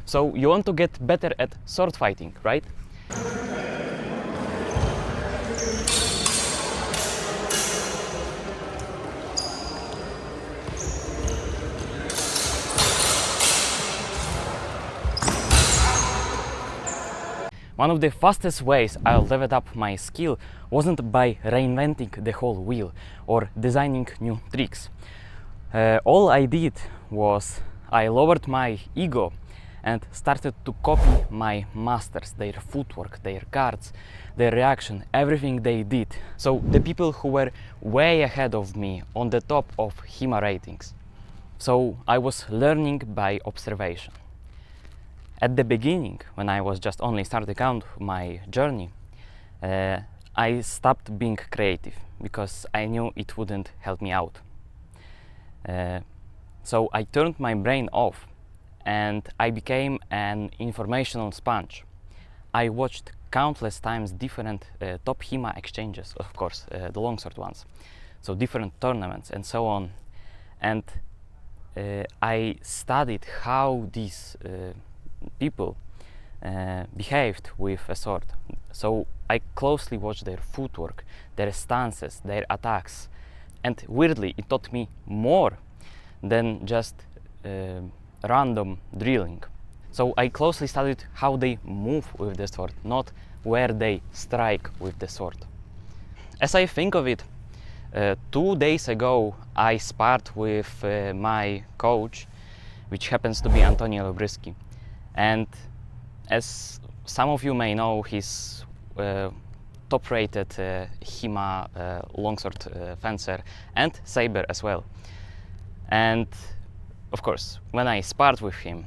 So you want to get better at sword fighting, right? One of the fastest ways I leveled up my skill wasn't by reinventing the whole wheel or designing new tricks. All I did was I lowered my ego and started to copy my masters, their footwork, their guards, their reaction, everything they did. So the people who were way ahead of me on the top of HEMA ratings. So I was learning by observation. At the beginning, when I was just only starting out my journey, I stopped being creative because I knew it wouldn't help me out. So I turned my brain off and I became an informational sponge. I watched countless times different top HEMA exchanges, of course, the longsword ones, so different tournaments and so on. And I studied how these people behaved with a sword. So I closely watched their footwork, their stances, their attacks, and weirdly it taught me more than just random drilling. So I closely studied how they move with the sword, not where they strike with the sword. As I think of it, 2 days ago I sparred with my coach, which happens to be Antonio Lobryski. And as some of you may know, he's top-rated HEMA longsword fencer and saber as well. And of course, when I sparred with him,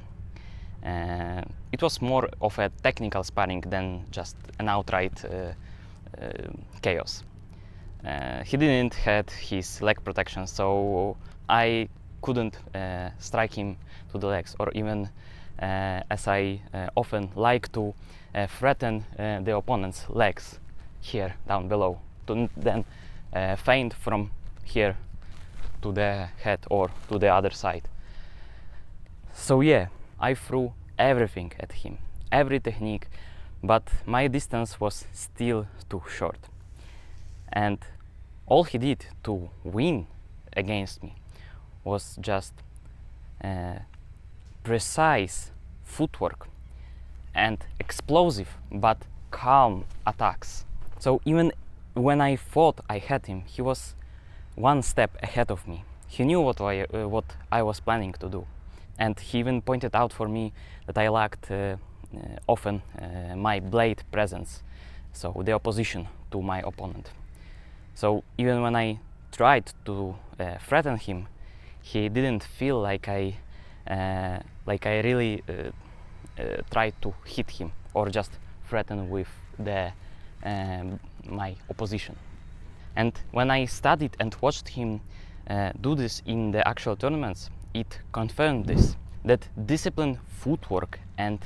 it was more of a technical sparring than just an outright chaos. He didn't have his leg protection, so I couldn't strike him to the legs, or even as I often like to threaten the opponent's legs here down below, to then feint from here to the head or to the other side. So yeah, I threw everything at him, every technique, but my distance was still too short. And all he did to win against me was just precise footwork and explosive but calm attacks. So even when I thought I had him, he was one step ahead of me. He knew what I was planning to do, and he even pointed out for me that I lacked often my blade presence, so the opposition to my opponent. So even when I tried to threaten him, he didn't feel like I really tried to hit him or just threaten with my opposition. And when I studied and watched him do this in the actual tournaments, it confirmed this, that disciplined footwork and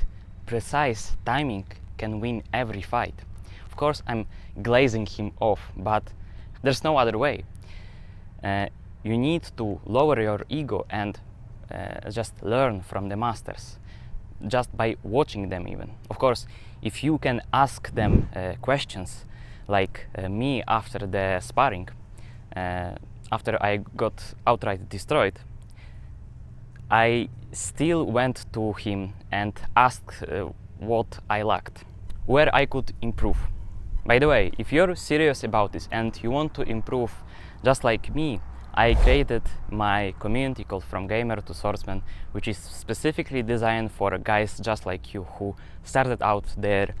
precise timing can win every fight. Of course, I'm glazing him off, but there's no other way. You need to lower your ego and just learn from the masters, just by watching them even. Of course, if you can ask them questions, like me after the sparring, after I got outright destroyed, I still went to him and asked what I lacked, where I could improve. By the way, if you're serious about this and you want to improve just like me, I created my community called From Gamer to Swordsman, which is specifically designed for guys just like you who started out their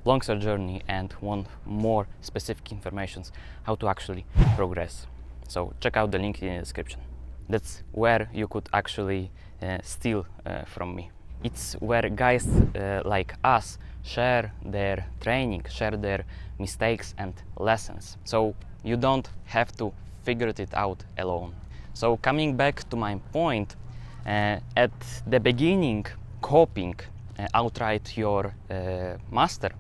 longsword journey and want more specific information how to actually progress. So check out the link in the description. That's where you could actually steal from me. It's where guys like us share their training, share their mistakes and lessons, so you don't have to figure it out alone. So coming back to my point, at the beginning, copying outright your master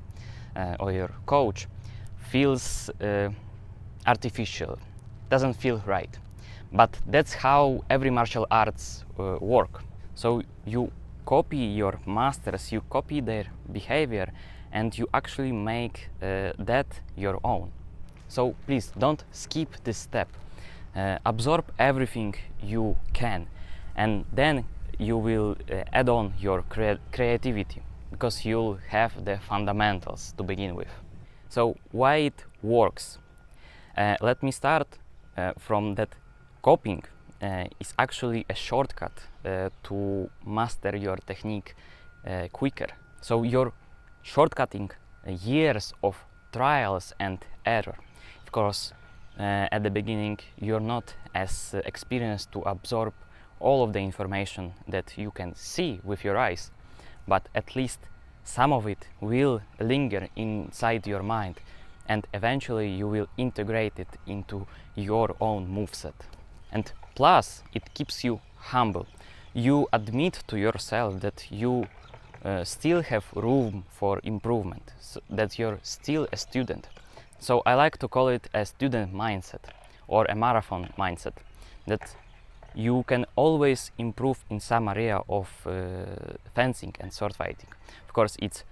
or your coach feels artificial, doesn't feel right. But that's how every martial arts work. So you copy your masters, you copy their behavior, and you actually make that your own. So please don't skip this step. Absorb everything you can, and then you will add on your creativity, because you'll have the fundamentals to begin with. So why it works? Let me start from that. Copying is actually a shortcut to master your technique quicker. So you're shortcutting years of trials and error. Of course, at the beginning you're not as experienced to absorb all of the information that you can see with your eyes, but at least some of it will linger inside your mind, and eventually you will integrate it into your own moveset. And plus, it keeps you humble. You admit to yourself that you still have room for improvement, so that you're still a student. So I like to call it a student mindset or a marathon mindset, that you can always improve in some area of fencing and sword fighting. Of course, it's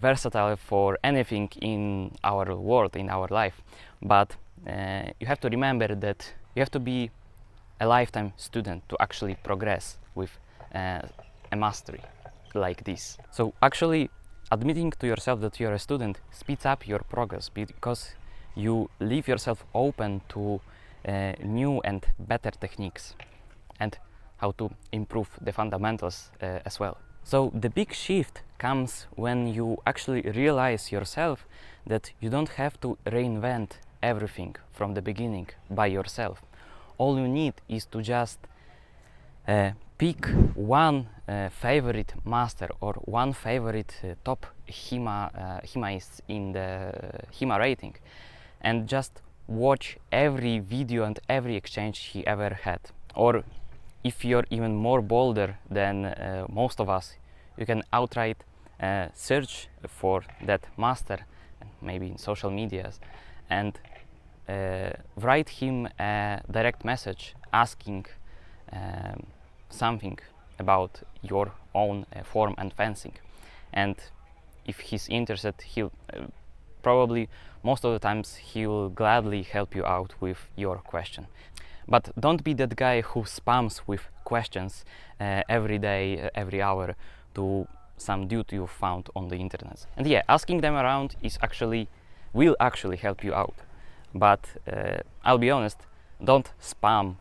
versatile for anything in our world, in our life, but you have to remember that you have to be a lifetime student to actually progress with a mastery like this. So actually admitting to yourself that you're a student speeds up your progress, because you leave yourself open to new and better techniques and how to improve the fundamentals as well. So the big shift comes when you actually realize yourself that you don't have to reinvent everything from the beginning by yourself. All you need is to just pick one favorite master or one favorite top HEMAist in the HEMA rating, and just watch every video and every exchange he ever had. Or if you're even more bolder than most of us, you can outright search for that master, maybe in social medias, and write him a direct message asking something about your own form and fencing. And if he's interested, he'll probably most of the times he will gladly help you out with your question. But don't be that guy who spams with questions every day, every hour to some dude you found on the internet. And yeah, asking them around will actually help you out. But I'll be honest, don't spam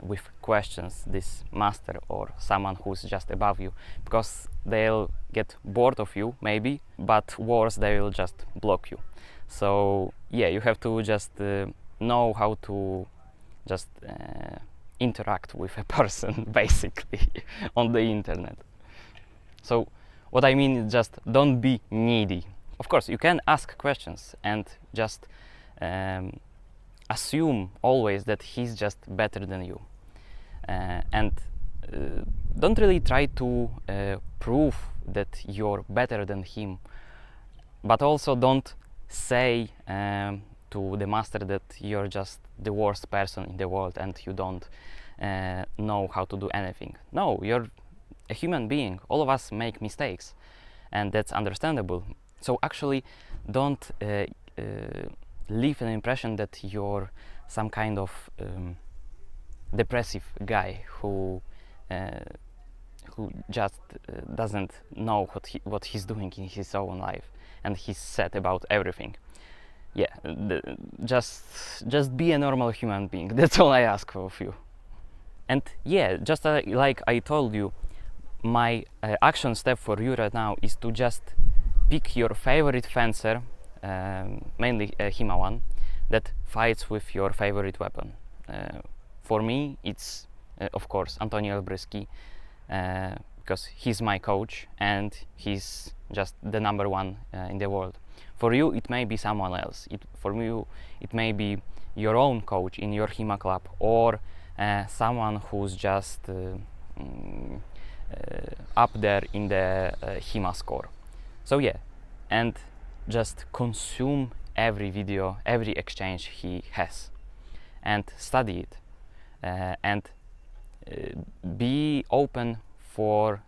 with questions this master or someone who's just above you, because they'll get bored of you maybe, but worse, they will just block you. So yeah, you have to just know how to just interact with a person basically on the internet. So what I mean is just don't be needy. Of course, you can ask questions and just assume always that he's just better than you, and don't really try to prove that you're better than him, but also don't say to the master that you're just the worst person in the world and you don't know how to do anything. No, you're a human being. All of us make mistakes, and that's understandable. So actually don't leave an impression that you're some kind of depressive guy who just doesn't know what he's doing in his own life, and he's sad about everything. Yeah, just be a normal human being. That's all I ask of you. And yeah, just like I told you, my action step for you right now is to just pick your favorite fencer, mainly a HEMA one, that fights with your favorite weapon. For me, it's of course Antonio Elbryski, because he's my coach and he's just the number one in the world. For you, it may be someone else. For you, it may be your own coach in your HEMA club, or someone who's just up there in the HEMA score. So yeah, and just consume every video, every exchange he has, and study it, and be open for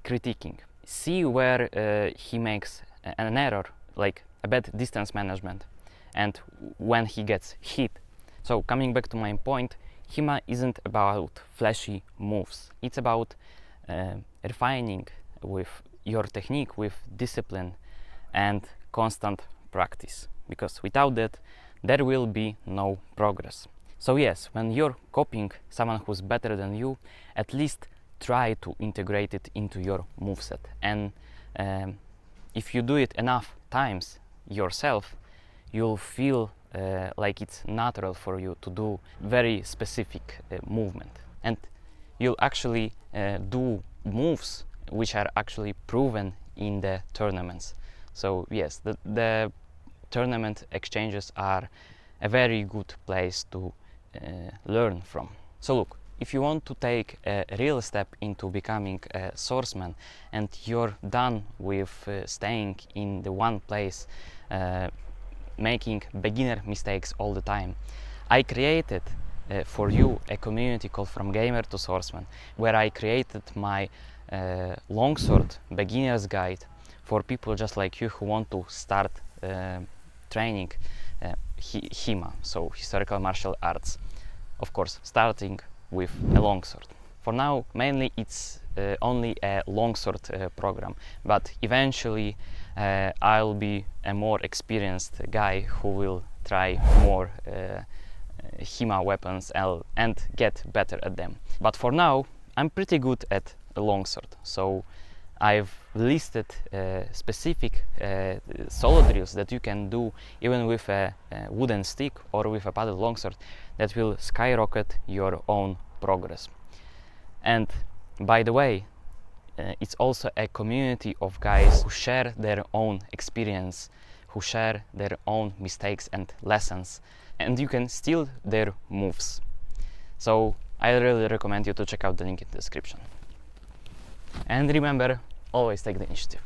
critiquing. See where he makes an error, like a bad distance management, and when he gets hit. So coming back to my point, HEMA isn't about flashy moves. It's about refining with your technique, with discipline and constant practice. Because without that, there will be no progress. So yes, when you're copying someone who's better than you, at least try to integrate it into your moveset. And if you do it enough times yourself, you'll feel like it's natural for you to do very specific movement. And you'll actually do moves which are actually proven in the tournaments. So yes, the tournament exchanges are a very good place to learn from. So look, if you want to take a real step into becoming a swordsman and you're done with staying in the one place, making beginner mistakes all the time, I created for you a community called From Gamer to Swordsman, where I created my longsword beginner's guide for people just like you who want to start training HEMA, so historical martial arts. Of course, starting with a longsword. For now, mainly it's only a longsword program, but eventually I'll be a more experienced guy who will try more HEMA weapons and get better at them. But for now, I'm pretty good at the longsword, so I've listed specific solo drills that you can do even with a wooden stick or with a padded longsword that will skyrocket your own progress. And by the way, it's also a community of guys who share their own experience, who share their own mistakes and lessons, and you can steal their moves. So I really recommend you to check out the link in the description. And remember, always take the initiative.